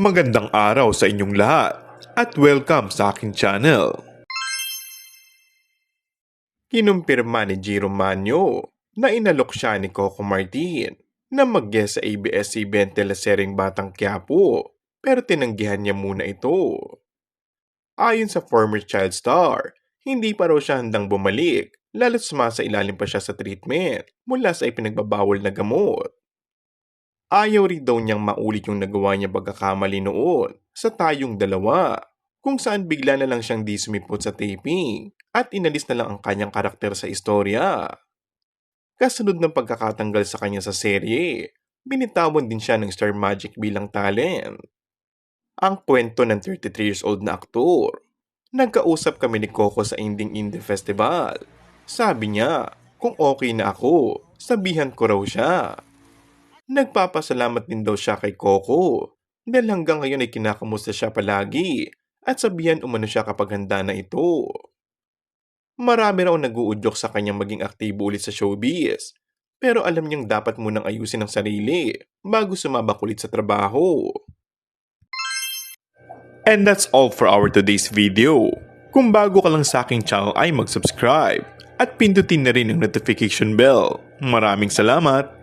Magandang araw sa inyong lahat at welcome sa aking channel. Kinumpirma ni Jiro Manyo na inalok siya ni Coco Martin na mag-guest sa ABS-CBN teleseryeng Batang Quiapo pero tinanggihan niya muna ito. Ayon sa former child star, hindi pa raw siya handang bumalik lalo't sumasailalim pa siya sa treatment mula sa ipinagbabawal na gamot. Ayaw rin daw niyang maulit yung nagawa niya pagkakamali noon sa Tayong Dalawa, kung saan bigla na lang siyang di sumipot sa taping at inalis na lang ang kanyang karakter sa istorya. Kasunod ng pagkakatanggal sa kanya sa serye, binitawan din siya ng Star Magic bilang talent. Ang kwento ng 33 years old na aktor. Nagkausap kami ni Coco sa Inding Indie Festival. Sabi niya, kung okay na ako, sabihan ko raw siya. Nagpapasalamat din daw siya kay Coco dahil hanggang ngayon ay kinakamusta siya palagi at sabihan umano siya kapag handa na ito. Marami raw nag-uudyok sa kanyang maging aktibo ulit sa showbiz, pero alam niyang dapat munang ayusin ang sarili bago sumabak ulit sa trabaho. And that's all for our today's video. Kung bago ka lang sa aking channel ay mag-subscribe at pindutin na rin ang notification bell. Maraming salamat!